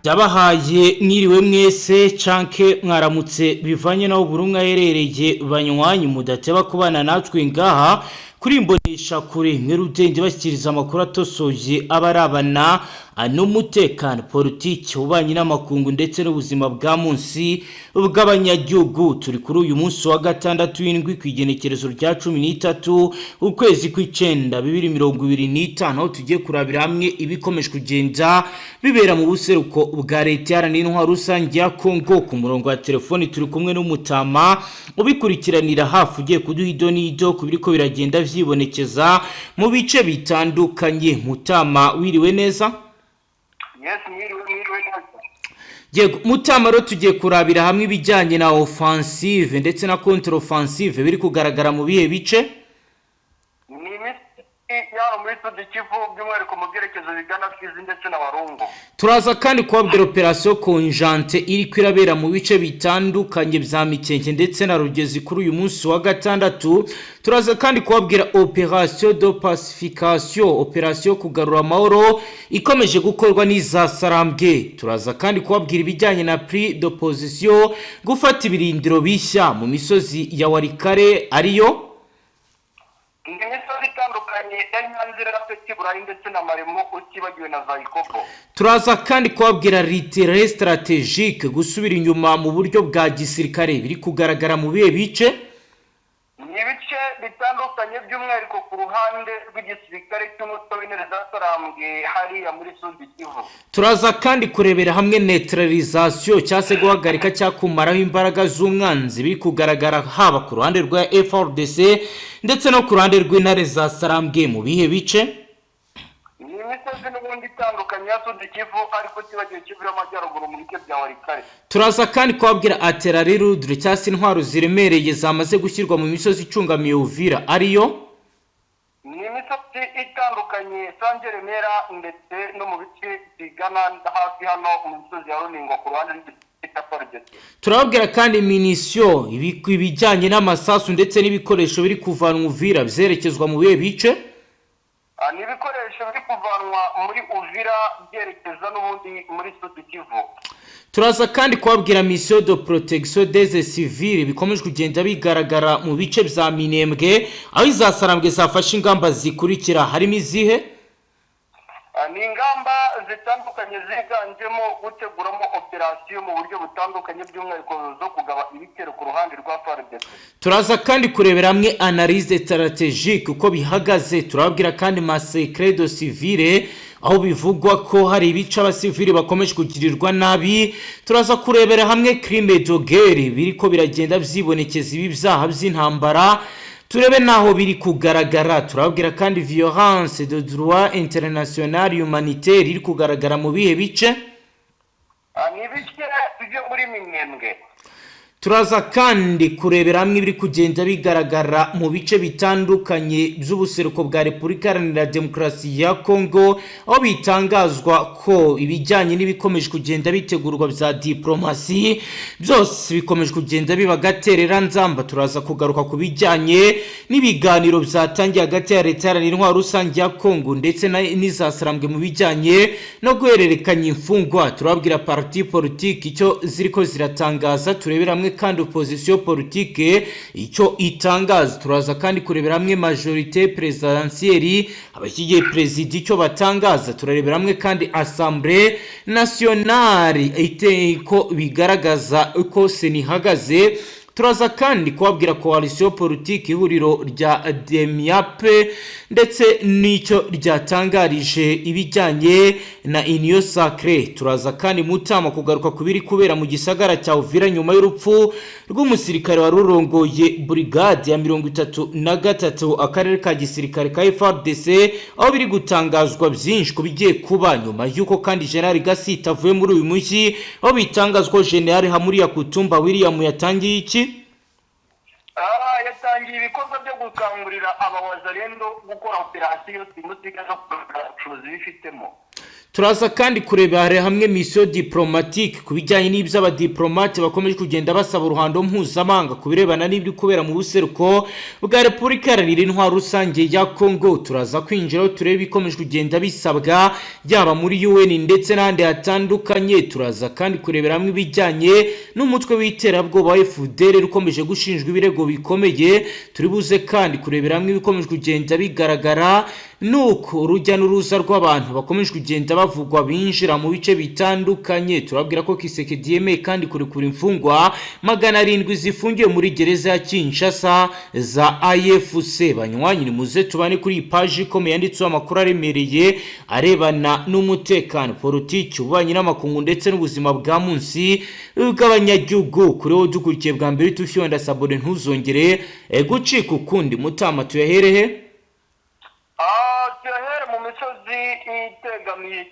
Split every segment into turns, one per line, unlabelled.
Yabahaye mwiriwe mwese canke mwaramutse bivanye naho burumwe aherereye banywanyi mudateba kubana natwe ngaha kuri imbonesha kure mwerutende bashyikiriza amakuru atosoje abarabana n'umutekano politiki ubanye n'amakungu ndetse n'ubuzima bwa munsi bw'abanyagihugu. Turi kuri uyu munsi wa gatandatu w'indwi kwigenekerezo rya 13 ukwezi kw'icenda 2025 aho tugiye kurabira hamwe ibikomeje kugenda bibera mu buseruko bwa leta yaranira intwaro rusange ya Kongo. Ku murongo wa telefoni turi kumwe n'umutama ubikurikiranira hafi ugiye kuduha idonido kubiriko biragenda vyibonekeza mu bice bitandukanye. Mutama wiriwe neza?
Yes, mwiriwe neza.
Yego Mutama, ro tugiye kurabira hamwe ibijyanye na offensive ndetse na contre offensive biri kugaragara mu bihe bice.
Yaro muri Politique by'umwihariko mu byerekezo bigana Fizi ndetse na Warungu.
Turaza kandi kubabwira operation conjointe iri kwirabera mu bice bitandukanye bya Mikenke ndetse na Rugezi kuri uyu munsi wa gatandatu. Turaza kandi kubabwira operation de pacification, operation kugarura amahoro ikomeje gukorwa n'iza Sarambwe. Turaza kandi kubabwira ibijyanye na prise de position gufata ibirindiro bishya mu misozi ya Warikare ariyo
imisozi itandukanye y'Inyanzira na Petibura ndetse na Maremo utibagiwe na Zayikopo.
Turaza kandi kubabwira retrait stratégique gusubira inyuma mu buryo bwa gisirikare biri kugaragara mu bihe bice.
Ibice bitandukanye by'umwihariko ku ruhande rw'igisirikare cy'umutwe w'intare za Sarambwe hariya muri Kivu.
Turaza kandi kurebera hamwe neutralisation cyase guhagarika cyakumaraho imbaraga z'umwanzi biri kugaragara haba ku ruhande rwa FDC ndetse no ku ruhande rw'intare za Sarambwe mu bihe bice.
Imisozi n'ubundi itandukanye ya Kivu ariko kibagiye Kivu y'amajyaruguru mu bice bya Warikare.
Turaza kandi kubabwira aterari rudre cyase intwaro ziremereye zamaze gushyirwa mu misozi icungamiye Uvira ariyo
imisozi itandukanye Sangeremera ndetse no mu bice bigana hafi hano mu misozi ya Runingo ku ruhande rw'Igipolitike.
Turababwira kandi munition ibijyanye n'amasasu ndetse n'ibikoresho biri kuvanwa Uvira byerekezwa mu bihe bice.
N'ibikoresho biri kuvanwa muri Uvira byerekeza n'ubundi muri Kivu.
Turaza kandi kubabwira mission de protection des civils bikomeje kugenda bigaragara mu bice bya Minembwe aho izasarambwe zafashe ingamba zikurikira harimo izihe.
Ni ingamba zitandukanye ziganjemo guteguramo operation mu buryo butandukanye by'umwihariko zo kugaba ibitero ku ruhande rwa FARDC.
Turaza kandi kurebera hamwe analyse stratégique uko bihagaze. Turababwira kandi massacre de civile aho bivugwa ko hari ibice abasivili bakomeje kugirirwa nabi. Turaza kurebera hamwe crime de guerre biriko biragenda vyibonekeza ibi byaha by'intambara turebe naho biri kugaragara. Turababwira kandi violence de droit international humanitaire iri kugaragara mu bihe bice.
Ni bice byo muri Minembwe.
Turaza kandi kurebera hamwe ibiri kugenda bigaragara mu bice bitandukanye by'ubuseruko bwa Repubulika Iharanira Demokarasi ya Kongo aho bitangazwa ko ibijyanye n'ibikomeje kugenda bitegurwa bya diplomasi byose bikomeje kugenda bibagaterera nzamba. Turaza kugaruka ku bijyanye n'ibiganiro byatangiye hagati ya leta yaranira intwaro rusange ya Kongo ndetse n'izasarambwe mu bijyanye no guhererekanya imfungwa. Turababwira parti politique icyo ziriko ziratangaza. Turebera hamwe kandi opposition politique icyo itangaza. Turaza kandi kurebera hamwe majorité présidentielle abashyigiye president icyo batangaza. Turarebera hamwe kandi assemblée nationale iteko bigaragaza uko senihagaze. Turaza kandi kubabwira coalition politique ihuriro rya Demiape ndetse n'icyo ryatangarije ibijyanye na union sacrée. Turaza kandi Mutama kugaruka kubiri kubera mu gisagara cya Uvira nyuma y'urupfu rw'umusirikare warurongoye brigade ya 33 akarere ka gisirikare ka FARDC aho biri gutangazwa byinshi kubigiye kuba nyuma yuko kandi General Gasita avuye muri uyu mujyi aho bitangazwa General Hamuri Kutumba William yatangiye iki
yatangiye ibikorwa byo gukangurira abawazarendo gukora operation simusiga zo kugaragaza bifitemo.
Turaza kandi kurebera hamwe mission diplomatique kubijyanye n'ibyo abadiplomate bakomeje kugenda basaba uruhando mpuzamahanga kubirebana n'ibyo kubera mu buseruko bwa Repubulika Iharanira Intwaro Rusange ya Congo. Turaza kwinjiraho turebe bikomeje kugenda bisabwa yaba muri UN ndetse n'ahandi hatandukanye. Turaza kandi kurebera hamwe ibijyanye n'umutwe w'iterabwoba wa FDLR ukomeje gushinjwa ibirego bikomeye. Turibuze kandi kurebera hamwe ibikomeje kugenda bigaragara nuko urujya n'uruza rw'abantu bakomeje kugenda bavugwa binjira mu bice bitandukanye. Turabwira ko Kisekedi yemeye kandi kurekura imfungwa 700 zifungiye muri gereza ya Kinshasa za AFC. Banywanyi muze tubane kuri page ikomeye yanditseho amakuru aremereye arebana n'umutekano, politiki, ububanyi n'amakungu ndetse n'ubuzima bwa munsi bw'abanyagihugu. Kuri wowe dukurikiye bwa mbere tufiyo ndasabone ntuzongere gucika ukundi. Mutama tuyaherehe
tuyahere mu misozi itegamiye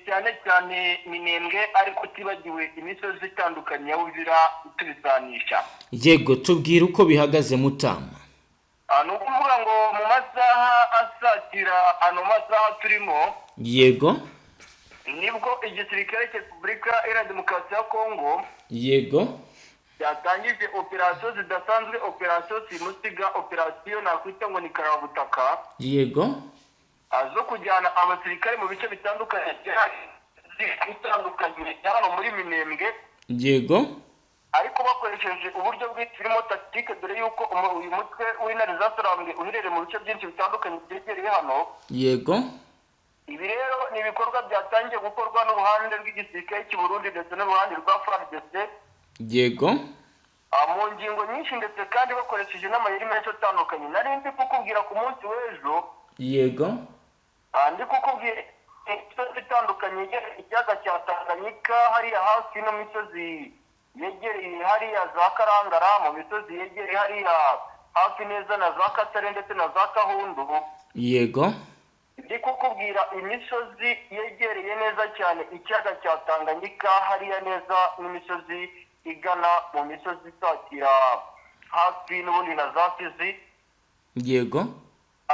cyane minembwe, ariko tibagiwe imisozi itandukanye ya Uvira tubisanisha.
Yego, tubwire uko bihagaze Mutama.
Ni ukuvuga ngo mu masaha asatira ano masaha turimo,
yego,
nibwo igisirikare cya Repubulika Iharanira Demokarasi ya Congo
yego
yatangije operasiyo zidasanzwe, operasiyo simusiga, operasiyo nakwita ngo ni karabutaka,
yego,
zo kujyana abasirikare mu bice bitandukanye hano muri minembwe,
yego,
ariko bakoresheje uburyo bw'irimo tactique, dore yuko uyu mutwe w'intare zasarambwe uherereye mu bice byinshi bitandukanye byegereye hano.
yego.
Ibi rero ni ibikorwa byatangiye gukorwa n'uruhande rw'igisirikare cy'u Burundi ndetse n'uruhande rwa FARDC,
yego,
mu ngingo nyinshi ndetse kandi bakoresheje n'amayeri menshi atandukanye. Nari ndi kukubwira ku munsi w'ejo,
yego,
ndi kukubwira imisozi itandukanye yegereye ikiyaga cya Tanganyika, hariya hafi no misozi yegereye hariya za Karangara, mu misozi yegereye hariya hafi neza na za Katare ndetse na za Kahundu.
yego,
ndi kukubwira imisozi yegereye neza cyane ikiyaga cya Tanganyika, hariya neza n'imisozi igana mu misozi isatira hafi n'ubundi na za Fizi.
yego.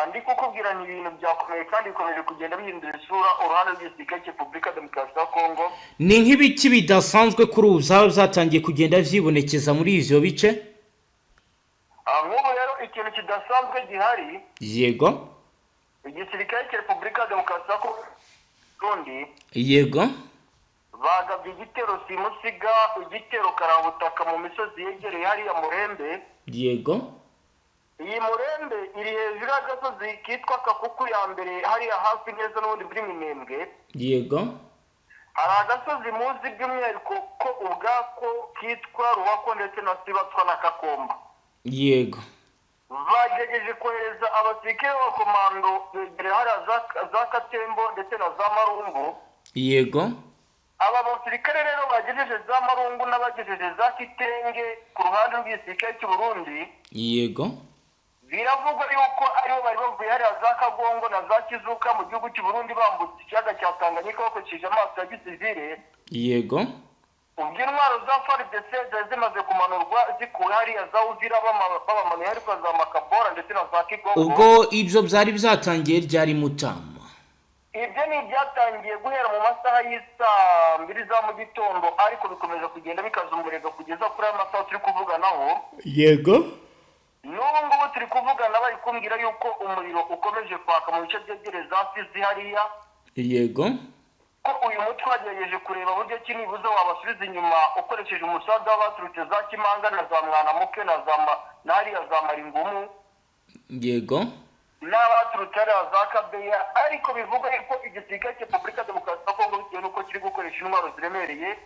Ndi kukubwira ni ibintu byakomeye kandi bikomeje kugenda bihindura isura uruhande rw'igisirikare cya Repubulika Demokarasi ya Congo.
Ni nk'ibiki bidasanzwe kuri ubu zaba zatangiye kugenda vyibonekeza muri ivyo bice?
Nk'ubu rero ikintu kidasanzwe gihari,
yego,
igisirikare cya Repubulika Demokarasi ya Congo Burundi,
yego,
bagabye igitero simusiga, igitero karabutaka mu misozi yegereye hariya Murembe.
yego,
Iyi Murembe iri hejuru y'agasozi kitwa Kakuku ya mbere, hariya hafi neza n'ubundi muri minembwe.
yego,
Hari agasozi muzi by'umwihariko ko ubwako kitwa Ruwako ndetse na Sibatwa na Kakomba.
yego,
Bagerageje kohereza abasirikare b'abakomando begereye hariya za Katembo ndetse na za Marungu.
yego.
Aba basirikare rero bagejeje za Marungu n'abagejeje za Kitenge ku ruhande rw'igisirikare cy'u Burundi,
yego,
biravugwa yuko aribo bari bavuye hariya za Kagongo na za Kizuka mu gihugu cy'u Burundi, bambutse ikiyaga cya Tanganyika bakoresheje amaso ya gisivile.
yego.
Ubwo intwaro za FARDC zari zimaze kumanurwa zikuwe hariya za Uvira, babamanuye ariko za Makabora ndetse na za Kigongo.
Ubwo ibyo byari byatangiye ryari Mutama?
Ibyo ni byatangiye guhera mu masaha y'isa 2 za mu gitondo, ariko bikomeje kugenda bikaza umurego kugeza kuri aya masaha turi kuvuganaho.
yego,
N'ubu ngubu turi kuvugana bari kumbwira yuko umuriro ukomeje kwaka mu bice byegereye za Fizi hariya,
yego,
ko uyu mutwe wagerageje kureba buryo ki nibuze wabasubiza inyuma ukoresheje umusaza w'abaturutse za Kimanga na za Mwanamuke na hariya za Maringumu,
yego,
n'abaturutse hariya za Kabeya. Ariko bivuga yuko igisirikare cya Repubulika Demokarasi ya Congo bitewe n'uko kiri gukoresha intwaro ziremereye,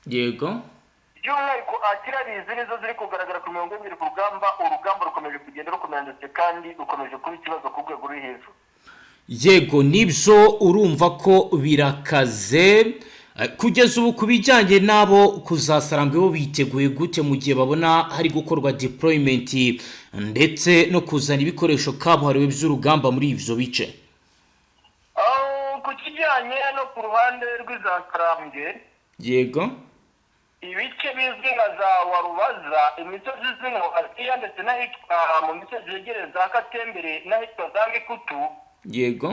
yego,
by'umwihariko akirarizi nizo ziri kugaragara ku mirongo y'ibiri ku rugamba. Urugamba rukomeje kugenda rukomera ndetse kandi rukomeje kuba ikibazo ku rwego ruri hejuru.
yego. Nibyo urumva ko birakaze kugeza ubu. Kubijyanye nabo kuzasarambwe bo biteguye gute mu gihe babona hari gukorwa deployment ndetse no kuzana ibikoresho kabuhariwe by'urugamba muri ivyo bice?
Ku kijyanye no ku ruhande rw'izasarambwe,
yego,
ibice bizwi nka za Warubaza, imisozi izwi nka Asiya ndetse n'ahitwa mu misozi yegereye za Katembere n'ahitwa za Gikutu,
yego,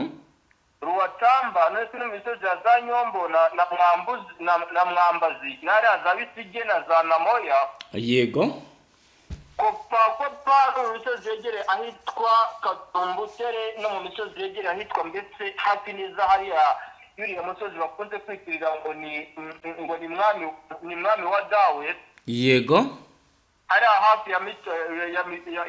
Ruwatamba no mu misozi ya za Nyombo na Mwambazi nari azabisige na za Namoya.
Yego.
Kopa mu misozi yegere ahitwa Katumbutere no mu misozi yegere ahitwa ndetse hafi neza hariya yuriya musozi bakunze kwitirira ngo ni mwami wa Dawe.
Yego.
Ari hafi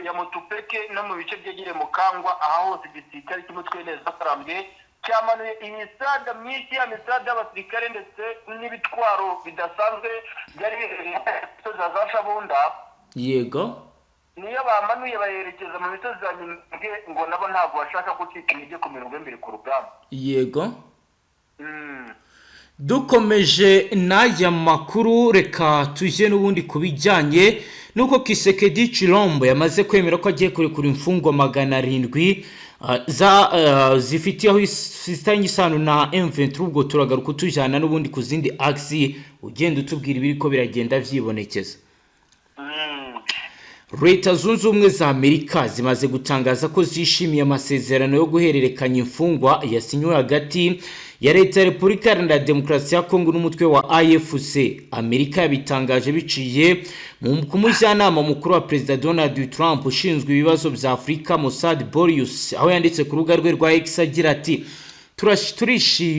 ya Mutupeke no mu bice byegere mu Kangwa aha hose igisirikare cy'umutwe neza karambye cyamanuye imisada myinshi ya misada y'abasirikare ndetse n'ibitwaro bidasanzwe byari biherereye za Shabunda.
Yego.
Niyo bamanuye bayerekeza mu misozi ya Nyinge ngo nabo ntabwo bashaka gucika intege ku mirongo imbere ku rugamba.
Yego. Dukomeje n'aya makuru, reka tujye n'ubundi kubijyanye nuko Kisekedi Chilombo yamaze kwemera ko agiye kurekura imfungwa 700 zifitiye aho isitanye isano na M23. Ubwo turagaruka tujyana n'ubundi ku zindi axi ugenda utubwira ibiri ko biragenda vyibonekeza. Leta Zunze Ubumwe za Amerika zimaze gutangaza ko zishimiye amasezerano yo guhererekanya imfungwa yasinywe hagati ya Leta ya Repubulika Iharanira Demokarasi ya Kongo n'umutwe wa AFC. Amerika yabitangaje biciye ku mujyanama mukuru wa Perezida Donald Trump ushinzwe ibibazo bya Afurika Mossad Boris, aho yanditse ku rubuga rwe rwa X agira ati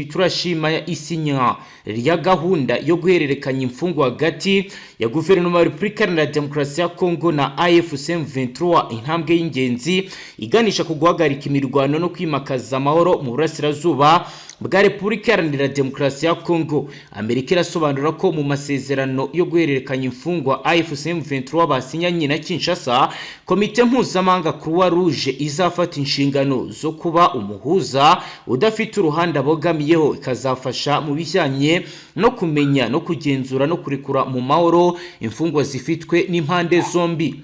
turashima isinya rya gahunda yo guhererekanya imfungwa hagati ya guverinoma ya Repubulika Iharanira Demokarasi ya Kongo na AFC M23, intambwe y'ingenzi iganisha ku guhagarika imirwano no kwimakaza amahoro mu burasirazuba bwa Repubulika Iharanira Demokarasi ya Kongo. Amerika irasobanura ko mu masezerano yo guhererekanya imfungwa AFC M23 basinyanye na Kinshasa, komite mpuzamahanga Croix Rouge izafata inshingano zo kuba umuhuza udafite uruhande abogamiyeho, ikazafasha mu bijyanye no kumenya no kugenzura no kurekura mu mahoro imfungwa zifitwe n'impande zombi.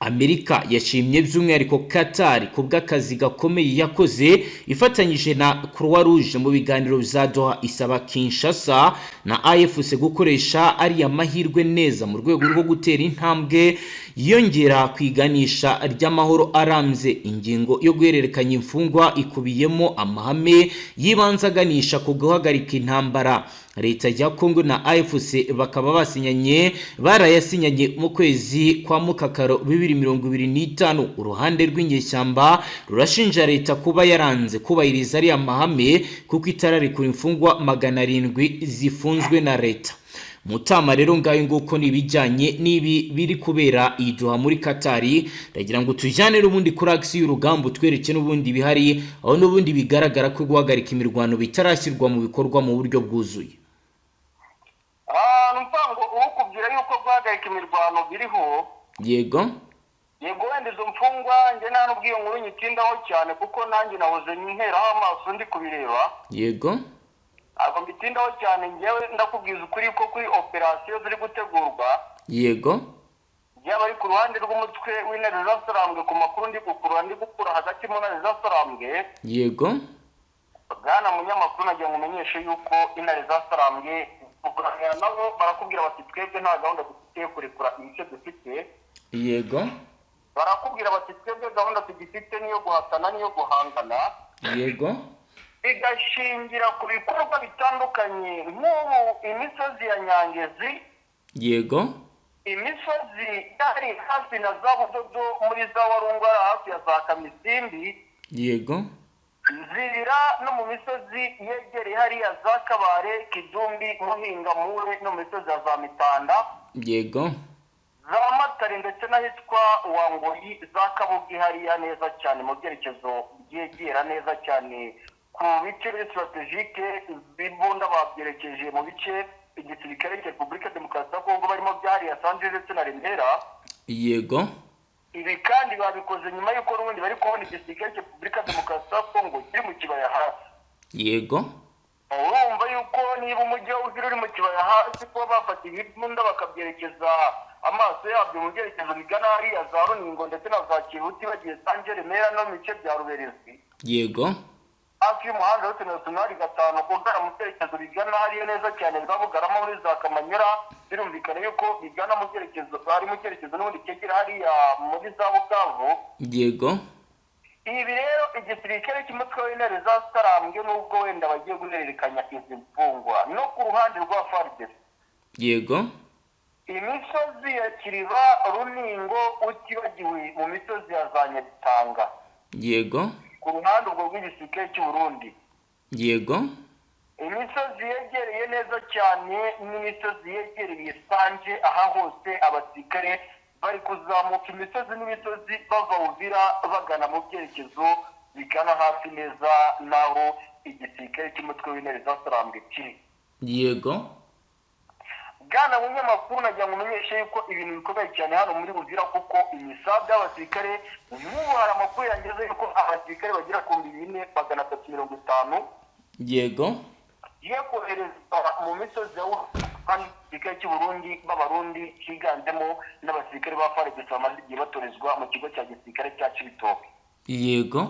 Amerika yashimye by'umwihariko Qatar ku bw'akazi gakomeye yakoze ifatanyije na Croix Rouge mu biganiro bya Doha, isaba Kinshasa na AFC gukoresha ari amahirwe neza mu rwego rwo gutera intambwe yongera kwiganisha ry'amahoro aramze. Ingingo yo guhererekanya imfungwa ikubiyemo amahame yibanzaganisha ku guhagarika intambara. Leta ya Kongo na AFC bakaba barayasinyanye mu kwezi kwa Mukakaro 2025. Uruhande rw'inyeshyamba rurashinja leta kuba yaranze kubahiriza ari amahame kuko itararikura imfungwa 700 zifunzwe na leta. Mutama rero ngayo nguko nibijyanye nibi biri kubera idoha muri Katari, ndagira ngo tujyane n'ubundi kuri aksi y'urugamba twereke n'ubundi bihari, aho n'ubundi bigaragara ko guhagarika imirwano bitarashyirwa mu bikorwa mu buryo bwuzuye.
Mpango ukubwira yuko guhagarika imirwano biriho.
Yego
wenda izo mfungwa nge nta n'ubwiyo nkuru nyitindaho cyane kuko nanjye nahoze nkeraho amaso ndi kubireba.
Yego
Ako mbitindaho cyane ngewe ndakubwiza ukuri ko kuri operasiyo ziri gutegurwa.
Yego
Yaba ari ku ruhande rw'umutwe w'intare zasarambwe ku makuru ndi gukura hagati mu ntare zasarambwe.
Yego
Bwana munyamakuru nagira ngo umenyeshe yuko intare zasarambwe kuganira nabo barakubwira bati twebwe nta gahunda dufite kurekura ibice dufite.
Yego
Barakubwira bati twebwe gahunda tugifite niyo guhatana niyo guhangana.
Yego
Igashingira ku bikorwa bitandukanye nk'ubu imisozi ya Nyangezi.
Yego
Imisozi yari hafi na za Budodo muri za Warungara hafi ya za Kamisimbi.
Yego
Nzira no mu misozi yegereye hariya za Kabare, Kidumbi, Muhinga, Mure no mu misozi ya za Mitanda.
Yego
Za Matare ndetse n'ahitwa Wangoyi, za Kabugi hariya neza cyane mu byerekezo byegera neza cyane ku bice strategique bibunda babyerekeje mu bice igisirikare cya Repubulika Demokarasi ya Kongo barimo byahariya Sanje ndetse na Remera.
Yego
Ibi kandi babikoze nyuma y'uko n'ubundi bari kubona igisirikare cya Repubulika Demokarasi ya Kongo kiri mu kibaya hasi.
Yego
Urumva yuko niba umujyi uri mu kibaya hasi ko bafata ibibunda bakabyerekeza amaso yabyo mu byerekezo bigana hariya za Runingo ndetse na za Kibuti bagiye Sanje Remera no mu bice bya Ruberezi.
Yego
hafi y'umuhanda wose nationali 5 kugana mu byerekezo bigana hariya neza cyane Bugarama muri za Kamanyura. Birumvikana yuko bigana mu byerekezo bari mu cyerekezo n'ubundi kegera hariya muri za Bukavu.
Yego
ibi rero igisirikare cy'umutwe w'intare zasarambwe n'ubwo wenda bagiye guhererekanya izi mfungwa no ku ruhande rwa FARDC.
Yego.
Imisozi ya Kiriba, Runingo, utibagiwe mu misozi ya za Nyabitanga.
Yego.
Ku ruhande ubwo rw'igisirikare cy'u Burundi.
Yego.
Imisozi yegereye neza cyane n'imisozi yegereye Sanje, aha hose abasirikare bari kuzamuka imisozi n'imisozi bava Uvira bagana mu byerekezo bigana hafi neza naho igisirikare cy'umutwe w'intare zasarambwe kiri.
Yego.
Bwana munyamakuru najya mumenyeshe yuko ibintu bikomeye cyane hano muri Uvira kuko imisabe y'abasirikare n'ubu hari amakuru yangeze yuko abasirikare bagira ku 4,350.
Yego.
Yohereje mu misozi y'Igisirikare cy'u Burundi b'Abarundi higanjemo n'abasirikare ba FARDC bamaze igihe batorezwa mu kigo cya gisirikare cya Cibitoke.
Yego.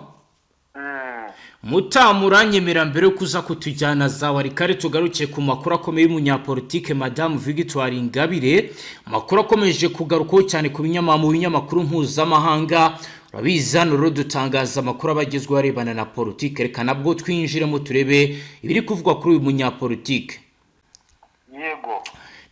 Mutamuranyemera mbere yo kuza kutujyana za warikare tugaruke ku makuru akomeye y'umunyapolitike Madame Victoire Ingabire. Makuru akomeje kugarukaho cyane ku binyamakuru mpuzamahanga. Urabizi hano rero dutangaza amakuru abagezweho arebana na politike. Reka nabwo twinjiremo turebe ibiri kuvugwa kuri uyu munyapolitike.
Yego.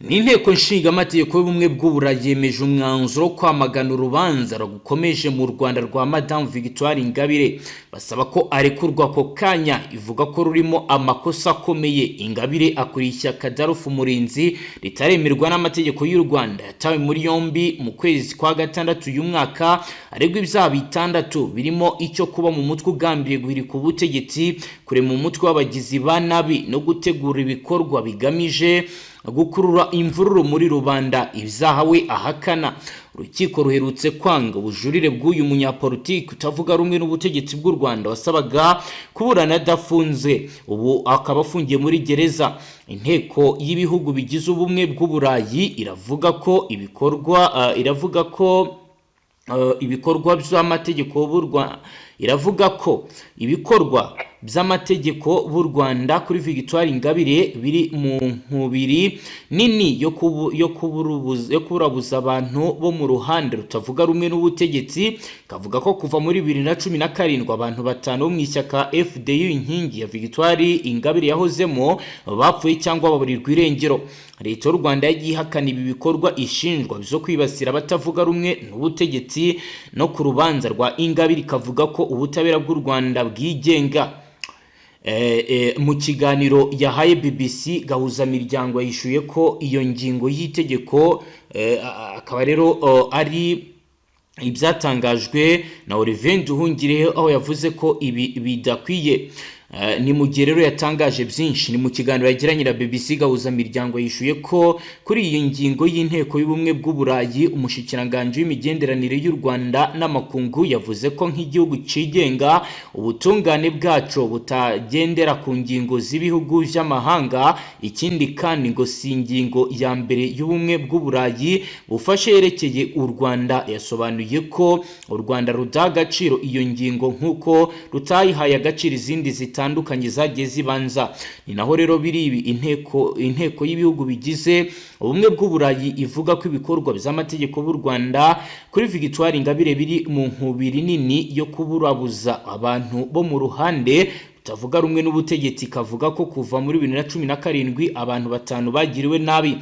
N'inteko nshingamategeko y'ubumwe bw'Uburayi yemeje umwanzuro wo kwamagana urubanza rukomeje mu Rwanda rwa Madame Victoire Ingabire, basaba ko arekurwa ako kanya, ivuga ko rurimo amakosa akomeye. Ingabire akuriye ishyaka Darufu Umurinzi ritaremerwa n'amategeko y'u Rwanda, yatawe muri yombi mu kwezi kwa gatandatu uyu mwaka aregwa ibyaha bitandatu birimo icyo kuba mu mutwe ugambiriye guhirika ubutegetsi, kurema umutwe w'abagizi ba nabi no gutegura ibikorwa bigamije gukurura imvururu muri rubanda, ibyaha we ahakana. Urukiko ruherutse kwanga ubujurire bw'uyu munyapolitiki utavuga rumwe n'ubutegetsi bw'u Rwanda wasabaga kuburana adafunze, ubu akaba afungiye muri gereza. Inteko y'ibihugu bigize ubumwe bw'Uburayi iravuga ko ibikorwa by'amategeko b'u Rwanda kuri Victoire Ingabire biri mu nkubiri nini yo kuburabuza abantu bo mu ruhande rutavuga rumwe n'ubutegetsi. Kavuga ko kuva muri 2017 abantu batanu bo mu ishyaka FDU inkingi ya Victoire Ingabire yahozemo bapfuye cyangwa baburirwa irengero. Leta y'u Rwanda yagiye ihakana ibi bikorwa ishinjwa byo kwibasira abatavuga rumwe n'ubutegetsi, no ku rubanza rwa Ingabire ikavuga ko ubutabera bw'u Rwanda bwigenga. Mu kiganiro yahaye BBC gahuzamiryango yishuye ko iyo ngingo y'itegeko akaba rero ari ibyatangajwe na Olivier Nduhungirehe, aho yavuze ko ibi bidakwiye. Ni mu gihe rero yatangaje byinshi. Ni mu kiganiro yagiranye na BBC gahuzamiryango yishuye ko kuri iyi ngingo y'inteko y'ubumwe bw'Uburayi, umushikiranganje w'imigenderanire y'u Rwanda n'amakungu yavuze ko nk'igihugu cigenga ubutungane bwacu butagendera ku ngingo z'ibihugu by'amahanga. Ikindi kandi ngo si ingingo ya mbere y'ubumwe bw'Uburayi bufashe yerekeye u Rwanda. Yasobanuye ko u Rwanda rudaha agaciro iyo ngingo nk'uko rutayihaye agaciro izindi zitandukanye zagiye zibanza. Ni naho rero biri ibi inteko y'ibihugu bigize ubumwe bw'Uburayi ivuga ko ibikorwa by'amategeko b'u Rwanda kuri Victoire Ingabire biri mu nkubiri nini yo kuburabuza abantu bo mu ruhande utavuga rumwe n'ubutegetsi. Kavuga ko kuva muri 2017 abantu batanu bagiriwe nabi.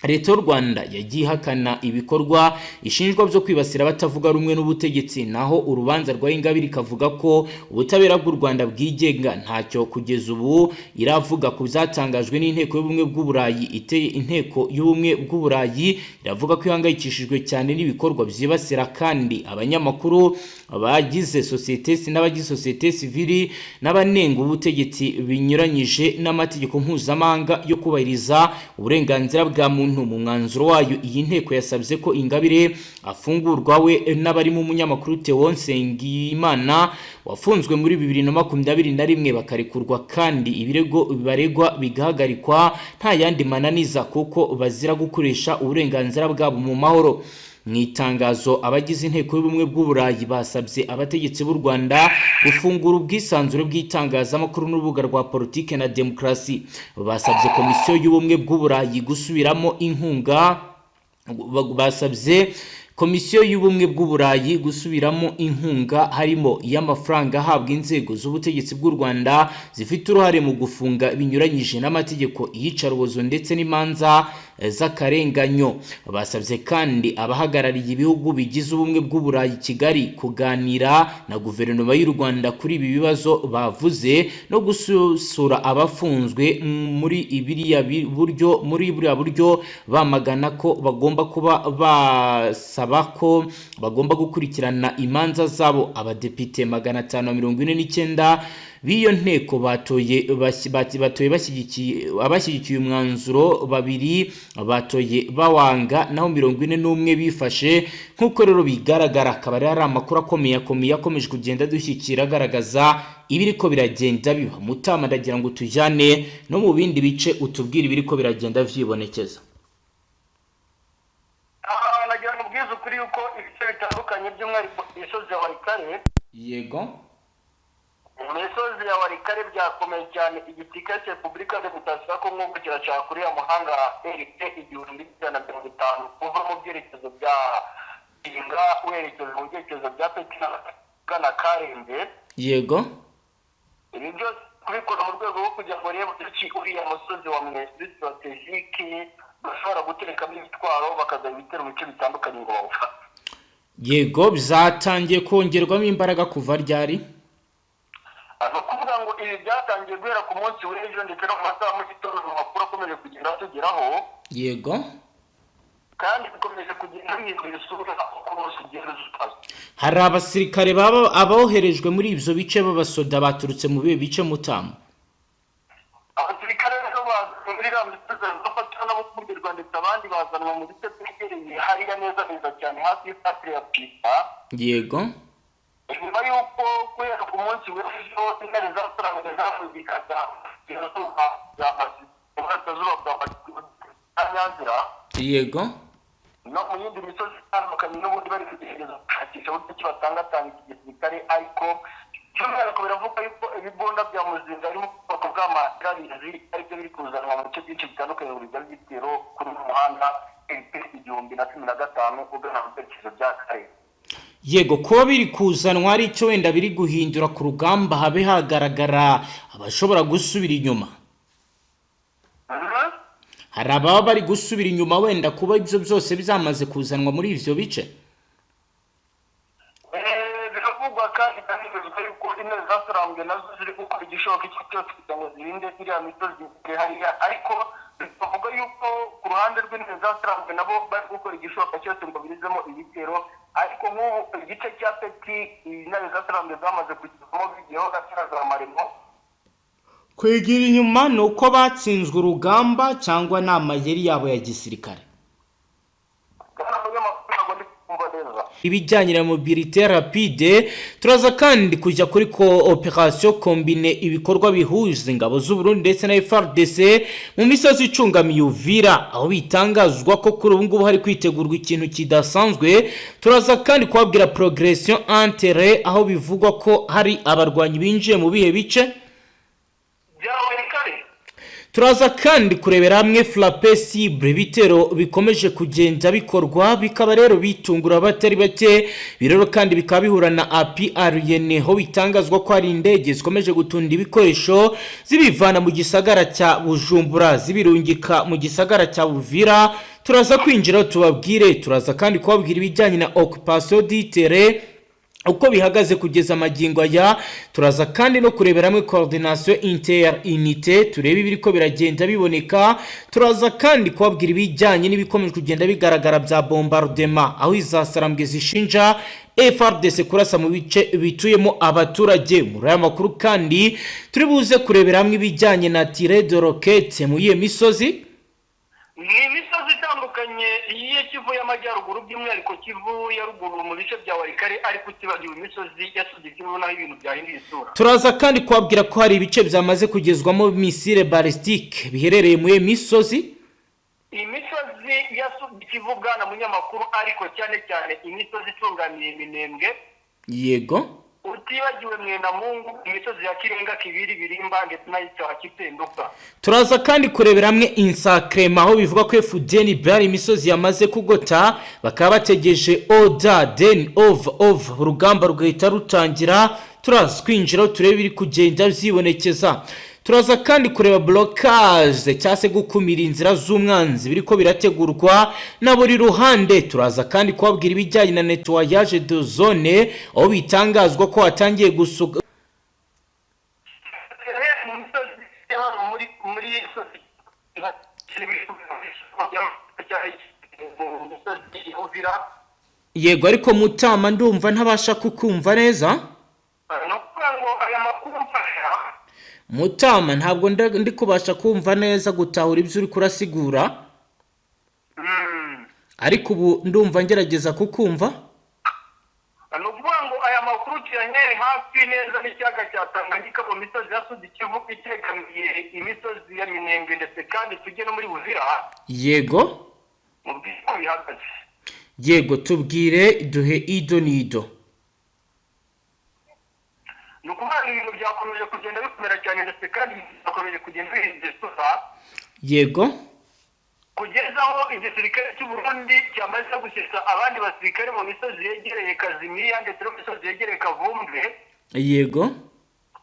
Leta y'u Rwanda yagiye ihakana ibikorwa ishinjwa byo kwibasira abatavuga rumwe n'ubutegetsi, naho urubanza rwa Ingabire kavuga ko ubutabera bw'u Rwanda bwigenga. Ntacyo kugeza ubu iravuga ku byatangajwe n'inteko y'ubumwe bw'Uburayi. Inteko y'ubumwe bw'Uburayi iravuga ko ihangayikishijwe cyane n'ibikorwa byibasira kandi abanyamakuru, abagize sosiyete sivili n'abanenga ubutegetsi binyuranyije n'amategeko mpuzamahanga yo kubahiriza uburenganzira bwa muntu. Mu mwanzuro wayo iyi nteko yasabye ko Ingabire afungurwa we n'abari mu munyamakuru Theo Nsengimana wafunzwe muri 2021 bakarekurwa kandi ibirego baregwa bigahagarikwa nta yandi mananiza kuko bazira gukoresha uburenganzira bwabo mu mahoro. Mu itangazo abagize inteko y'ubumwe bw'Uburayi basabye abategetsi b'u Rwanda gufungura ubwisanzure bw'itangazamakuru n'urubuga rwa politike na demokarasi. Basabye komisiyo y'ubumwe bw'Uburayi gusubiramo inkunga basabye komisiyo y'ubumwe bw'uburayi gusubiramo inkunga harimo y'amafaranga ahabwa inzego z'ubutegetsi bw'u Rwanda zifite uruhare mu gufunga binyuranyije n'amategeko iyicarubozo ndetse n'imanza z'akarenganyo. Basabye kandi abahagarariye ibihugu bigize ubumwe bw'uburayi Kigali kuganira na guverinoma y'u Rwanda kuri ibi bibazo bavuze no gusura abafunzwe muri buriya buryo bamagana ko bagomba kuba basaba ko bagomba gukurikirana imanza zabo. Abadepite 549 b'iyo nteko batoye bashyigikiye umwanzuro, babiri batoye bawanga, naho 41 bifashe. Nk'uko rero bigaragara akaba ari amakuru akomeye yakomeje kugenda dushyikira agaragaza ibiriko biragenda biba. Mutama ndagira ngo tujyane no mu bindi bice utubwira ibiriko biragenda vyibonekeza.
Nagira ngo bwize ukuri yuko ibice bitandukanye by'umwihariko Misozi ya Warikare.
Yego.
Misozi ya Warikare byakomeye cyane. Igisirikare cya Repubulika Demokarasi ya Kongo kirashaka kuri amahanga igihumbi 150 kuva mu byerekezo bya Inga werekeza mu byerekezo bya Petina kana Karembe.
Yego.
Ibi byose kubikora mu rwego rwo kugira ngo rebe iki uriya musozi wa Misozi strategique bashobora guterekamo ibitwaro bakazana ibitero mu bice bitandukanye ngo bawufate.
Yego, byatangiye kongerwamo imbaraga kuva ryari?
Kuvuga ngo ibi byatangiye guhera ku munsi w'ejo ndetse no mu masaha mu gitondo mu makuru akomeje kugenda tugeraho.
Yego.
Kandi bikomeje kugenda bihindura isura uko bose ugenda zitaza.
Hari abasirikare aboherejwe muri ibyo bice b'abasoda baturutse mu bihe bice Mutama?
Abasirikare rero muri Misozi bafatwa n'abakumirwa ndetse abandi bazanwa mu bice byegereye hariya neza cyane hafi y'isatire ya Pisa.
Yego.
Nyuma y'uko guhera ku munsi w'ejo intare zaturangije zavugikaga zirazuba uburasirazuba bwa Nyanzira.
Yego.
No mu yindi misozi itandukanye n'ubundi bari kugerageza gushakisha uburyo ki batangatanga iki gisirikare, ariko by'umwihariko biravuga yuko ibibunda bya muzinga ari mu bwoko bw'amararizi aribyo biri kuzanwa mu bice byinshi bitandukanye mu bijya by'ibitero kuri uyu muhanda igihumbi na 15 ugana mu byerekezo bya Kare.
Yego, kuba biri kuzanwa ari cyo wenda biri guhindura ku rugamba habe hagaragara abashobora gusubira inyuma. Hari ababa bari gusubira inyuma wenda kuba ibyo byose bizamaze kuzanwa muri ivyo bice.
Biravugwa kandi bivuga yuko intare zaturambwe nazo ziri gukora igishoboka cyose kugira ngo zirinde iriya misozi hariya, ariko bivuga yuko ku ruhande rw'intare zaturambwe nabo bari gukora igishoboka cyose ngo birizemo ibitero, ariko nk'ubu igice cya Peti intare zaturambwe zamaze kugiramo bigiyeho gataraza amaremo.
Kwegera inyuma nuko batsinzwe urugamba cyangwa n'amayeri yabo ya gisirikare? Ibijyanye na mobilité rapide turaza kandi kujya kuri opération combine ibikorwa bihuza ingabo z'u Burundi ndetse na FARDC mu misozi icungamiye Uvira, aho bitangazwa ko kuri ubu ngubu hari kwitegurwa ikintu kidasanzwe. Turaza kandi kubabwira progression enterrée, aho bivugwa ko hari abarwanyi binjiye mu bihe bice. Turaza kandi kurebera hamwe frappe cible bitero bikomeje kugenda bikorwa, bikaba rero bitungura batari bake. Birero kandi bikaba bihura na APRN, ho bitangazwa ko hari indege zikomeje gutunda ibikoresho zibivana mu gisagara cya Bujumbura zibirungika mu gisagara cya Uvira. Turaza kwinjira tubabwire. Turaza kandi kubabwira ibijyanye na occupation du terrain uko bihagaze kugeza magingo aya. Turaza kandi no kurebera hamwe coordination inter-unité, turebe ibiriko biragenda biboneka. Turaza kandi kubabwira ibijyanye n'ibikomeje kugenda bigaragara bya bombardement, aho izasarambwe zishinja FARDC kurasa mu bice bituyemo abaturage. Muri aya makuru kandi turi buze kurebera hamwe ibijyanye na tiré de roquette mu yiye misozi.
Ni misozi itandukanye iye Kivu y'amajyaruguru, by'umwihariko Kivu ya ruguru mu bice bya Warikare, ariko kibagiwe imisozi yasudye Kivu naho ibintu byahinduye isura.
Turaza kandi kubabwira ko hari ibice byamaze kugezwamo missile balistique biherereye mu misozi.
Imisozi yasudye Kivu bwana munyamakuru, ariko cyane cyane imisozi itunganiye Minembwe.
Yego.
tutibagiwe Mwenamungu, imisozi ya Kirenga, Kibiri, Birimba ndetse n'ayitwa Kipenduka.
Turaza kandi kurebera hamwe insacrement aho bivuga ko Fdnb ari imisozi yamaze kugota bakaba bategeje order then of urugamba rugahita rutangira. Turaza kwinjira turebe biri kugenda byibonekeza. Turaza kandi kureba blocage cyase gukumira inzira z'umwanzi biriko birategurwa na buri ruhande. Turaza kandi kubabwira ibijyanye na nettoyage de zone aho bitangazwa ko hatangiye gusuka yego, ariko Mutama ndumva ntabasha kukumva neza. Mutama ntabwo ndi kubasha kumva neza gutahura ibyo uri kurasigura, ariko ubu ndumva ngerageza kukumva.
Nukuvuga ngo aya makuru cyane hafi neza n'ikiyaga cya Tanganyika mu misozi ya Sud Kivu itegamiye imisozi ya Minembwe ndetse kandi tujye no muri Uvira.
Yego,
mu bwiko bihagaze.
Yego, tubwire duhe ido nido.
Nukuvuga ibintu byakomeje kugenda bikomera cyane ndetse kandi byakomeje kugenda bihinduka.
Yego,
kugeza aho igisirikare cy'u Burundi cyamaze gushyira abandi basirikare mu misozi yegereye Kazimiya ndetse no mu misozi yegereye Kavumbe.
Yego,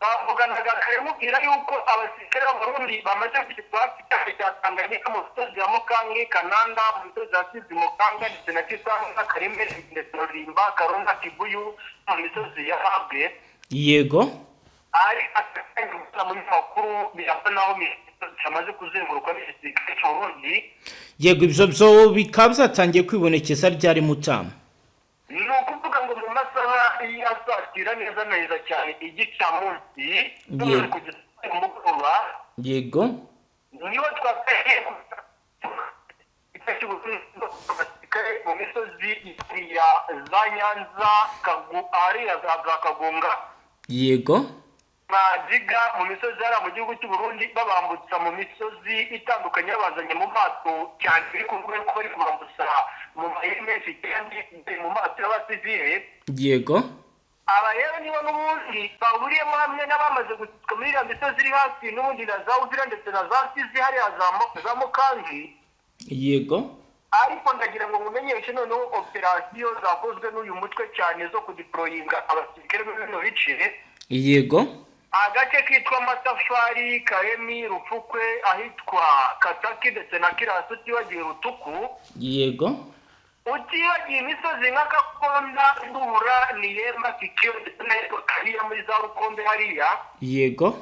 bavuganaga kare mubwira yuko abasirikare b'Abarundi bamaze gushyirwa ku cya Tanganyika mu misozi ya Mukange, Kananda, mu misozi ya Kizi, Mukanga ndetse na Kisanga, Karembe ndetse na Rimba, Karonga, Kibuyu mu misozi ya Habwe.
yego,
ari akanya muri makuru birasa naho cyamaze kuzenguruka n'igisirikare cy'u Burundi.
Yego, ibyo byo bikaba byatangiye kwibonekeza ryari Mutama?
Ni ukuvuga ngo mu masaha y'asatira neza neza cyane igicamunsi kugeza mu mugoroba.
Yego,
niho twakaye abasirikare mu misozi ya za Nyanza, ariya za Kagunga.
yego,
Maziga mu misozi yari mu gihugu cy'u Burundi babambutsa mu misozi itandukanye babazanye mu mato cyane biri kuvuga ko bari kubambutsa mu mayemesi kandi mu mato y'abasivile.
yego,
aba rero nibo n'ubundi bahuriyemo hamwe n'abamaze gusuka muri iriya misozi iri hafi n'ubundi na za Uvira ndetse na za Kizi hariya za Mukangi.
yego,
ariko ndagira ngo mumenyeshe noneho operasiyo zakozwe n'uyu mutwe cyane zo kudiployinga abasirikare muri bino bice.
yego,
agace kitwa Amatafari, Karemi, Rupfukwe, ahitwa Kataki ndetse na Kiraso utibagiwe Rutuku.
yego,
utibagiwe imisozi nka Kakonda, Ndura, Niyema, Kikiyo ndetse na Kariya muri za Rukombe hariya.
yego,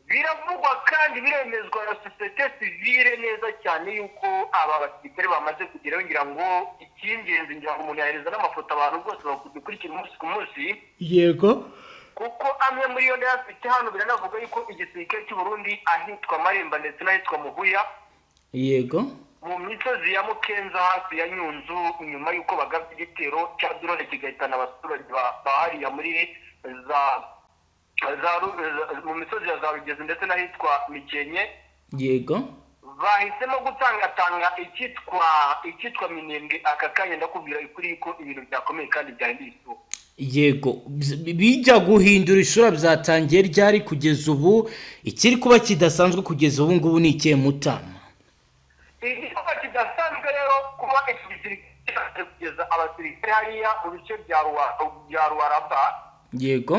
biravugwa kandi biremezwa na sosiyete sivile neza cyane yuko aba basirikare bamaze kugeraho. ngira ngo icy'ingenzi ngira ngo umuntu yahereza n'amafoto abantu bose bakurikira umunsi ku munsi.
yego,
kuko amwe muri yo ndayafite hano biranavuga yuko igisirikare cy'u Burundi ahitwa Maremba ndetse n'ahitwa Muhuya.
yego,
mu misozi ya Mukenza hafi ya Nyunzu nyuma yuko bagabye igitero cya drone kigahitana abaturage bahariya muri mu misozi ya za Rugezi ndetse n'ahitwa Mikenye.
yego,
bahisemo gutangatanga icyitwa Minembwe. aka kanya ndakubwira ukuri ko ibintu byakomeye kandi byahinduye isura.
yego, bijya guhindura isura byatangiye ryari kugeza ubu? Ikiri kuba kidasanzwe kugeza ubu ngubu ni ikihe Mutama?
Igikorwa kidasanzwe rero kuba igisirikare kugeza abasirikare hariya mu bice bya Ruaraba.
yego,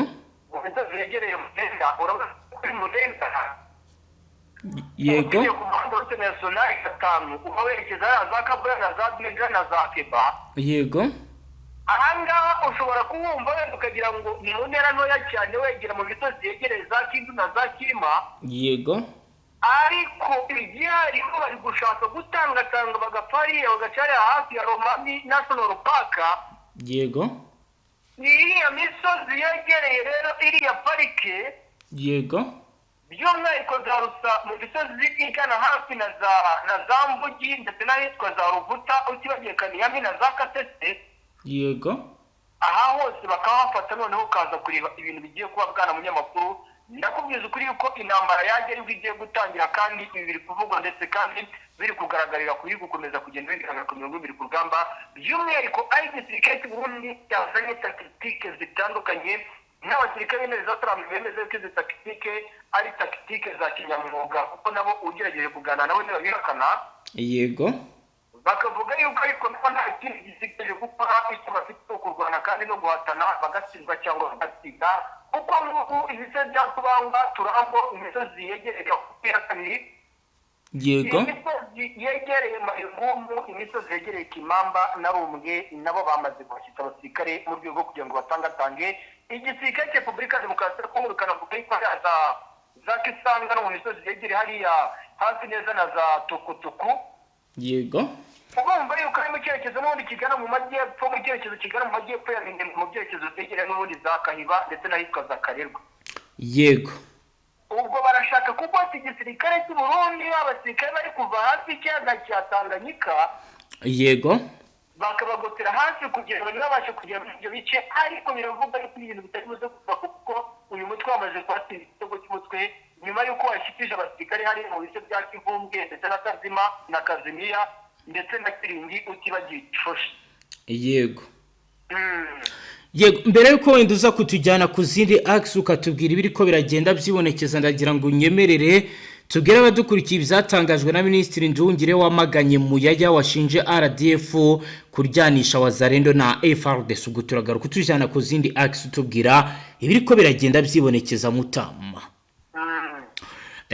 mu misozi yegereye Murenda. urabona kuri Murenda
yego,
ku muhanda wa International 5 uba werekeza za Kabura na za Dnega na za Keba.
yego,
ahangaha ushobora kuwumva wenda ukagira ngo ni mu ntera ntoya cyane wegera mu misozi yegereye za Kindu na za Kirima.
yego,
ariko igihari ko bari gushaka gutangatanga bagapfariye bagacarira hafi ya Romami National Park.
yego,
ni iriya misozi yegereye rero iriya parike.
yego,
by'umwihariko za Rusa mu misozi igana hafi na za Mbugi ndetse n'ahitwa za Ruvuta utibagiye Kaniyami na za Kasese.
yego,
aha hose bakahafata noneho ukaza kureba ibintu bigiye kuba bwana munyamakuru. ndakubwiza ukuri yuko intambara yaje aribwo igiye gutangira kandi ibi biri kuvugwa ndetse kandi biri kugaragarira kuri gukomeza kugenda bigaragara ku mirongo ibiri ku rugamba. by'umwihariko ari igisirikare cy'u Burundi cyazanye tactique zitandukanye n'abasirikare neza Trump bemeze ko izi tactique ari tactique za kinyamwuga kuko nabo ugerageje kuganira nabo ntibabihakana
yego
bakavuga yuko ariko nta kindi gisigaje gukora icyo bafite kurwana kandi no guhatana bagatsindwa cyangwa bagatsinda kuko n'ubu ibise bya Kubanga Turambo imisozi yegereye ku ya kabiri
yego
imisozi yegereye Mayungumu imisozi yegereye Kimamba na Rumbwe nabo bamaze kwashyitsa abasirikare mu rwego kugira ngo batangatange igisirikare cya Repubulika ya Demokarasi ya Kongo kanavuga yuko za Kisanga no mu misozi yegereye hariya hafi neza na za Tukutuku
yego
ubumva yuko ari mu cyerekezo n'ubundi kigana mu majyepfo mu cyerekezo kigana mu majyepfo ya Minembwe mu byerekezo byegereye n'ubundi za Kahiba ndetse n'ahitwa za Karerwa
yego
ubwo barashaka kukwata igisirikare cy'u Burundi abasirikare bari kuva hafi y'ikiyaga cya Tanganyika
yego
bakabagotera hasi kugira ngo babashe kugera mu ibyo bice ariko biravuga yuko ibintu bitari buze kuva kuko uyu mutwe wamaze kwatira igitego cy'umutwe nyuma y'uko washyikije abasirikare hari mu bice bya Kivumbwe ndetse na Kazima na Kazimiya ndetse na Kiringi utibagiye Ifoshe
yego yego mbere yuko wenda uza kutujyana ku zindi axe ukatubwira ibiri ko biragenda byibonekeza ndagira ngo unyemerere tubwire abadukurikiye ibyatangajwe na Minisitiri Nduhungire wamaganye Muyaya washinje RDF kuryanisha Wazalendo na FARDC ubwo turagaruka tujyana ku zindi axe tubwira ibiri ko biragenda byibonekeza Mutama.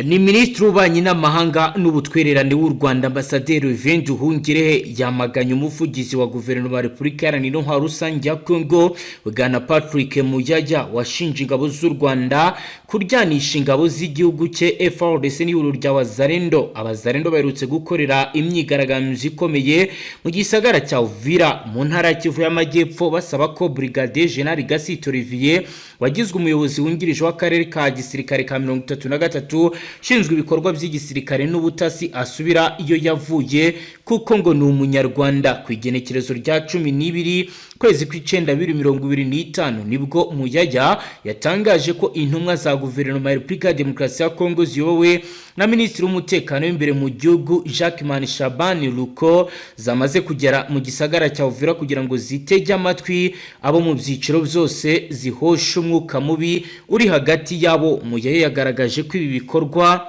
Ni Minisitiri w'Ububanyi n'Amahanga n'Ubutwererane w'u Rwanda Ambasaderi Nduhungire yamaganye umuvugizi wa Guverinoma ya Repubulika Iharanira Intwaro Rusange ya Kongo Bwana Patrick Muyaya washinje ingabo z'u Rwanda kuryanisha ingabo z'igihugu cye FARDC n'ihuriro rya Wazalendo. Abazalendo baherutse gukorera imyigaragambyo ikomeye mu gisagara cya Uvira mu ntara ya Kivu y'Amajyepfo basaba ko Brigadier General Gasito Olivier wagizwe umuyobozi wungirije w'akarere ka gisirikare ka 33 shinzwe ibikorwa by'igisirikare n'ubutasi asubira iyo yavuye kuko ngo ni umunyarwanda. Ku igenekerezo rya 12 kwezi kw'icenda 2025 nibwo Muyaya yatangaje ko intumwa za Guverinoma ya Repubulika ya Demokarasi ya Kongo ziyobowe na Minisitiri w'Umutekano w'imbere mu gihugu Jacques Shabani Luko zamaze kugera mu gisagara cya Uvira kugira ngo zitege amatwi abo mu byiciro byose zihosha umwuka mubi uri hagati yabo. Muyaya yagaragaje ko ibi bikorwa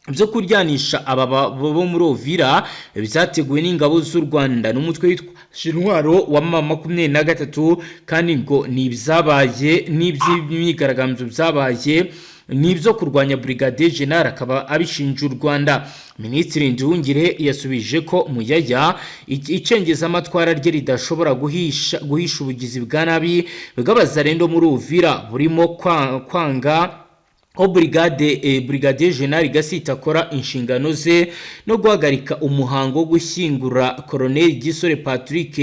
byo kuryanisha aba bo muri Uvira byateguwe n'ingabo z'u Rwanda n'umutwe witwa intwaro wa M23 kandi ngo nibyabaye n'iby'imyigaragambyo byabaye nibyo kurwanya Brigadier General akaba abishinja u Rwanda. Minisitiri Nduhungire yasubije ko Muyaya icengeza amatwara rye ridashobora guhisha ubugizi bwa nabi bw'Abazalendo muri Uvira burimo kwanga Brigadier General Gasita akora inshingano ze no guhagarika umuhango wo gushyingura Colonel Gisore Patrick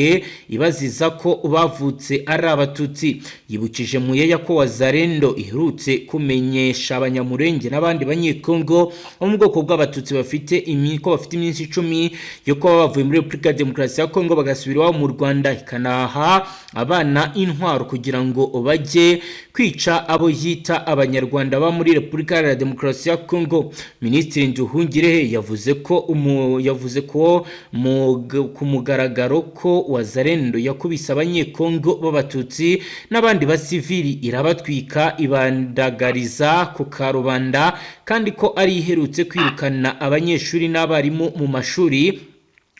ibaziza ko bavutse ari abatutsi. Yibukije Muyaya ko Wazalendo iherutse kumenyesha abanyamurenge n'abandi banyekongo bo mu bwoko bw'abatutsi bafite iminsi 10 yo kuba bavuye muri Repubulika ya Demokarasi ya Kongo bagasubira iwabo mu Rwanda ikanaha abana intwaro kugira ngo bajye kwica abo yita abanyarwanda ba muri Repubulika ya Demokarasi ya Kongo. Minisitiri Nduhungire yavuze ko ku mugaragaro ko Wazalendo yakubise abanyekongo b'abatutsi n'abandi basivili irabatwika ibandagariza ku karubanda kandi ko ari iherutse kwirukana abanyeshuri n'abarimu mu mashuri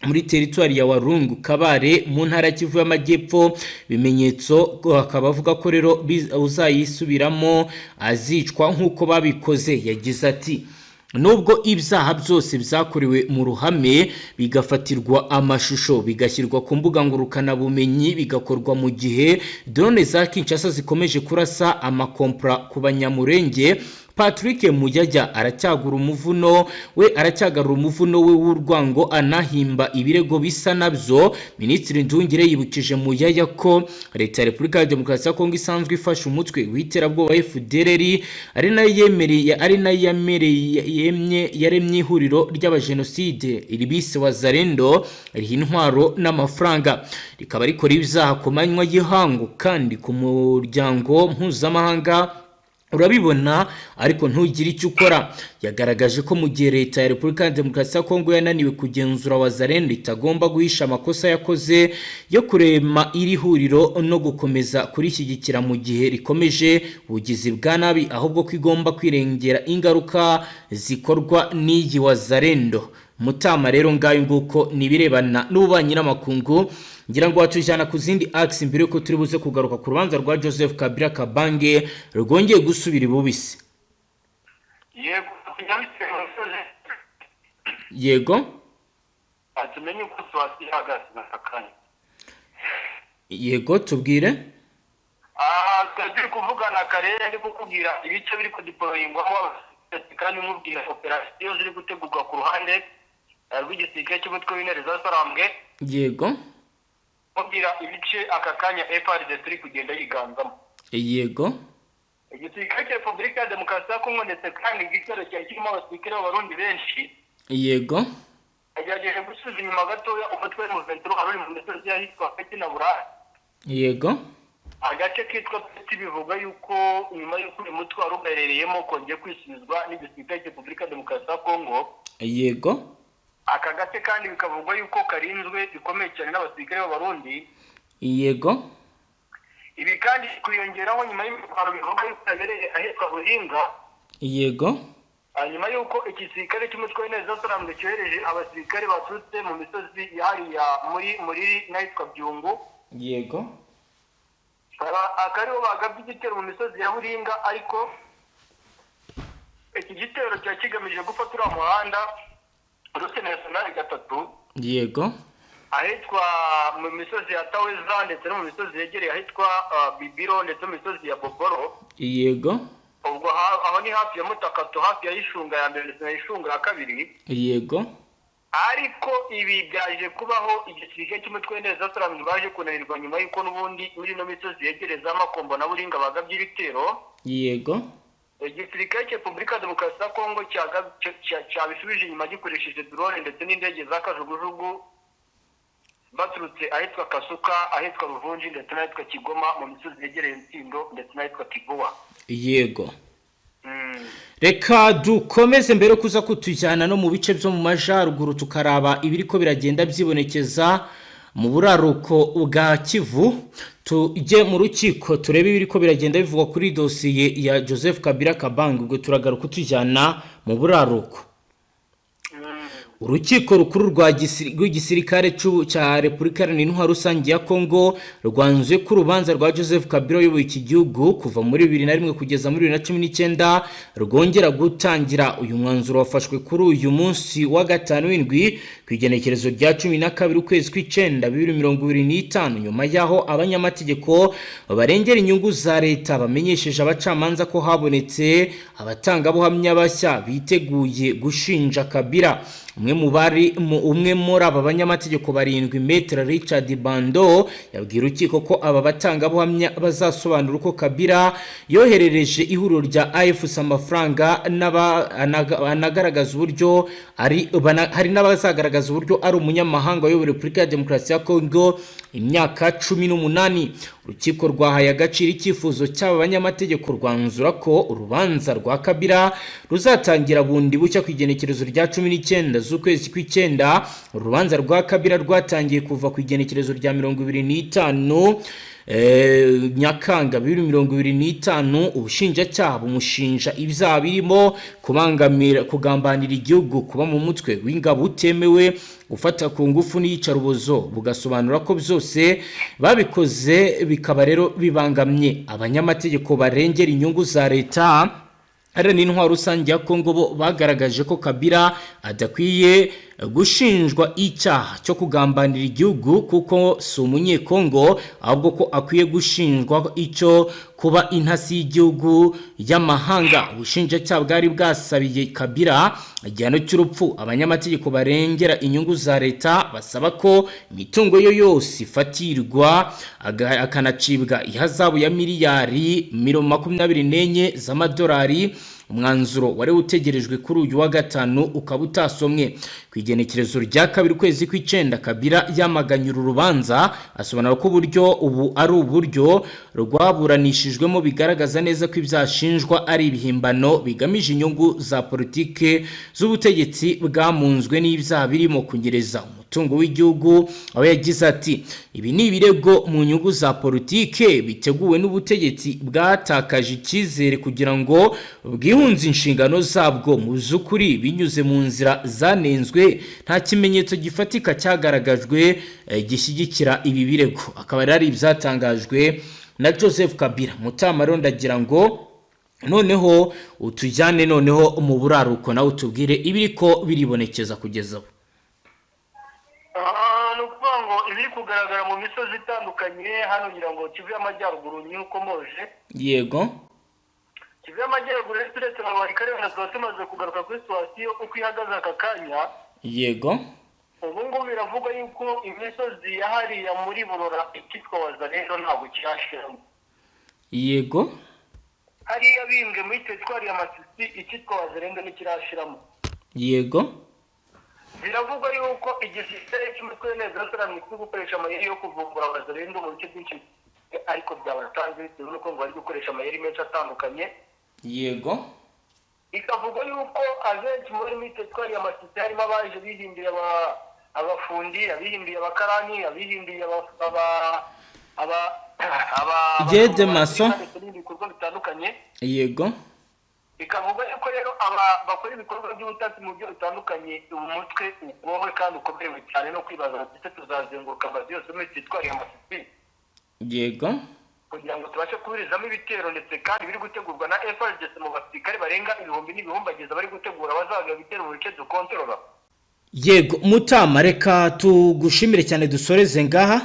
muri teritwari ya Warungu Kabare mu ntara Kivu y'Amajyepfo. Bimenyetso akaba avuga ko rero uzayisubiramo azicwa nk'uko babikoze. Yagize ati nubwo ibyaha byose byakorewe mu ruhame bigafatirwa amashusho bigashyirwa ku mbuga ngurukana bumenyi bigakorwa mu gihe drone za Kinshasa zikomeje kurasa amakompra ku banyamurenge, Patrick Muyaya aracyagura umuvuno we w'urwango anahimba ibirego bisa nabyo. Minisitiri Nduhungire yibukije Muyaya ko leta ya Repubulika ya Demokarasi ya Kongo isanzwe ifasha umutwe w'iterabwoba FDLR ari nayo yaremye ihuriro ry'abajenoside iribise Wazalendo riha intwaro n'amafaranga rikaba rikora ibyaha ku manywa y'ihangu kandi ku muryango mpuzamahanga urabibona ariko ntugire icyo ukora. Yagaragaje ko mu gihe leta ya Repubulika ya Demokarasi ya Kongo yananiwe kugenzura wazalendo itagomba guhisha amakosa yakoze yo kurema iri huriro no gukomeza kurishyigikira mu gihe rikomeje ubugizi bwa nabi, ahubwo ko igomba kwirengera ingaruka zikorwa n'iyi wazalendo. Mutama rero ngayo nguko nibirebana n'ububanyi n'amakungu, ngira ngo watujyana ku zindi axe mbere ko turi buze kugaruka ku rubanza rwa Joseph Kabila Kabange rwongeye gusubira ibubisi. Yego
atumenye uko swasi hagaze nakakanya.
Yego tubwire.
Turi kuvugana kare ndi kukubwira ibice biri ku deployingwamo kandi mubwira operation ziri gutegurwa ku ruhande rw'igisirikare cy'umutwe w'intare za Sarambwe.
Yego
mubwira ibice aka kanya FRDC turi kugenda yiganzamo.
Yego
igisirikare cya Repubulika ya Demokarasi ya Kongo ndetse kandi igitero cya kirimo abasirikare b'Abarundi benshi.
Yego
agerageje gusubiza inyuma gatoya umutwe mu Venturo ari mu misozi yahitwa Peti na Buraya.
Yego
agace kitwa Peti bivuga yuko nyuma y'uko uyu mutwe wari uherereyemo kongeye kwisubizwa n'igisirikare cya Repubulika ya Demokarasi ya Kongo.
Yego
aka gace kandi bikavugwa yuko karinzwe bikomeye cyane n'abasirikare b'Abarundi.
Yego
ibi kandi kwiyongeraho nyuma y'imibano bivuga yuko yabereye ahitwa Buhinga.
Yego
nyuma y'uko igisirikare cy'umutwe w'intare za Sarambwe cyohereje abasirikare baturutse mu misozi yahariya muri n'ahitwa Byungu.
Yego
akariho bagabye igitero mu misozi ya Buringa, ariko iki gitero cya kigamije gufata uriya muhanda Rute National Gatandatu.
Yego
ahitwa mu misozi ya Taweza ndetse no mu misozi yegereye ahitwa Bibiro ndetse mu misozi ya Boboro.
Yego
ubwo aho ni hafi ya Mutakato, hafi ya Ishunga ya mbere ndetse na Ishunga ya kabiri.
Yego
ariko ibi byaje kubaho igisirikare cy'umutwe w'intare za Sarambwe baje kunanirwa nyuma y'uko n'ubundi muri no misozi yegereza Makombo na Buringa bagabye ibitero.
Yego
igisirikare cya Repubulika ya Demokarasi ya Kongo cyabisubije inyuma gikoresheje drone ndetse n'indege za kajugujugu baturutse ahitwa Kasuka, ahitwa Ruvunji ndetse n'ahitwa Kigoma mu misozi yegereye Ntindo ndetse n'ahitwa Kigowa.
Yego reka dukomeze mbere kuza kutujyana no mu bice byo mu majaruguru tukaraba ibiriko biragenda byibonekeza mu buraruko bwa Kivu. Tujye mu rukiko turebe ibiriko biragenda bivugwa kuri dosiye ya Joseph Kabila Kabange, ubwo turagaruka tujyana mu buraruko. Urukiko rukuru rw'igisirikare cya Repubulika Iharanira Rusange ya Kongo rwanzuye ko urubanza rwa Joseph Kabila uyoboye iki gihugu kuva muri 2001 kugeza muri 2019 rwongera gutangira. Uyu mwanzuro wafashwe kuri uyu munsi wa gatanu w'indwi ku igenekerezo rya 12 ukwezi kw'icenda 2025, nyuma yaho abanyamategeko barengera inyungu za leta bamenyesheje abacamanza ko habonetse abatangabuhamya bashya biteguye gushinja Kabila. Umwe muri aba banyamategeko barindwi, Maître Richard Bando, yabwira urukiko ko aba batangabuhamya bazasobanura uko Kabila yoherereje ihuriro rya AVIS amafaranga anagaragaza uburyo hari n'abazagaragaza uburyo ari umunyamahanga w'Ibururi Repubulika ya Demokarasi ya Kongo imyaka 18. Urukiko rwahaye agaciro icyifuzo cy'aba banyamategeko rwanzura ko urubanza rwa Kabila ruzatangira bundi bucya ku igenekerezo rya 19 z'ukwezi kw'icenda. Urubanza rwa Kabila rwatangiye kuva ku igenekerezo rya 25 Nyakanga 2025. Ubushinjacyaha bumushinja ibyaha birimo kugambanira igihugu, kuba mu mutwe w'ingabo utemewe, gufata ku ngufu n'iyicarubozo. Bugasobanura ko byose babikoze bikaba rero bibangamye abanyamategeko barengera inyungu za leta. Iharanira Rusange ya Kongo bo bagaragaje ko Kabila adakwiye gushinjwa icyaha cyo kugambanira igihugu kuko si umunyekongo, ahubwo ko akwiye gushinjwa icyo kuba intasi y'igihugu y'amahanga. Ubushinjacyaha bwari bwasabiye Kabila igihano cy'urupfu. Abanyamategeko barengera inyungu za leta basaba ko imitungo yo yose ifatirwa akanacibwa ihazabu ya miliyari 24 z'amadolari. umwanzuro wari utegerejwe kuri uyu wa gatanu ukaba utasomwe. Ku igenekerezo rya 2 kwezi kw'icenda Kabila yamaganye urubanza asobanura ko uburyo ubu ari uburyo rwaburanishijwemo bigaragaza neza ko ibyashinjwa ari ibihimbano bigamije inyungu za politike z'ubutegetsi bwamunzwe n'ibyaha birimo kunyereza umutungo w'igihugu. Aho yagize ati ibi ni ibirego mu nyungu za politike biteguwe n'ubutegetsi bwatakaje icyizere kugira ngo bwihunze inshingano zabwo mu z'ukuri binyuze mu nzira zanenzwe. Nta kimenyetso gifatika cyagaragajwe gishyigikira ibi birego. Akaba ari ibyatangajwe na Joseph Kabila. Mutamaro ndagira ngo noneho utujyane noneho mu buraruko nawe utubwire ibiriko biribonekeza kugeza ubu.
Nukuvuga ngo ibiri kugaragara mu misozi itandukanye hano ngira ngo Kivu y'Amajyaruguru ni ukomoje.
Yego.
Kivu y'Amajyaruguru turetse abasirikare banazo tumaze kugaruka kuri situation uko ihagaze aka kanya.
Yego.
Ubu ngubu biravugwa yuko imisozi yahariya muri Burora ikitwa Wazalendo ntabwo kirashiramo.
Yego.
Hariya bimbwe muri teritwari ya Masisi ikitwa Wazalendo ntikirashiramo.
Yego.
Biravugwa yuko igisirikare cy'umutwe neza cyane gukoresha amayeri yo kuvumbura Wazalendo mu bice byinshi ariko byabatanze bitewe n'uko ngo bari gukoresha amayeri menshi atandukanye.
Yego.
Ikavugwa yuko abenshi muri teritwari ya Masisi harimo abaje bihindiye abafundi, abihindiye abakarani, abihindiye
Gede maso
ibikorwa bitandukanye.
Yego.
Ikavugwa yuko rero bakora ibikorwa by'ubutasi mu byo bitandukanye umutwe ugowe kandi ukomerewe cyane no kwibaza ati tuzazenguruka amazi yose muri teritwari ya Masisi.
Yego.
Kugira ngo tubashe kubirizamo ibitero ndetse kandi biri gutegurwa na FDnb mu basirikare barenga ibihumbi n'ibihumbagiza bari gutegura bazaga ibitero mu bice dukontorora.
Yego Mutama, reka tugushimire cyane dusoreze ngaha.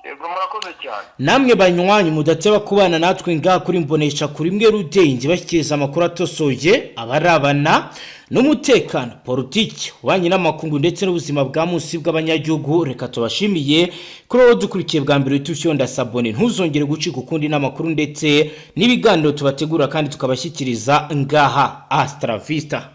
Yego murakoze cyane. Namwe
banywanyi mudateba kubana natwe ngaha kuri mbonesha kuri mwe Rudenge bashyikiriza amakuru atosoye abarabana n'umutekano, politiki, ububanyi n'amakungu ndetse n'ubuzima bwa munsi bw'abanyagihugu. Reka tubashimiye kuri wowe dukurikiye bwa mbere tucyonda sabone, ntuzongere gucika ukundi n'amakuru ndetse n'ibiganiro tubategura kandi tukabashyikiriza ngaha. Astra Vista.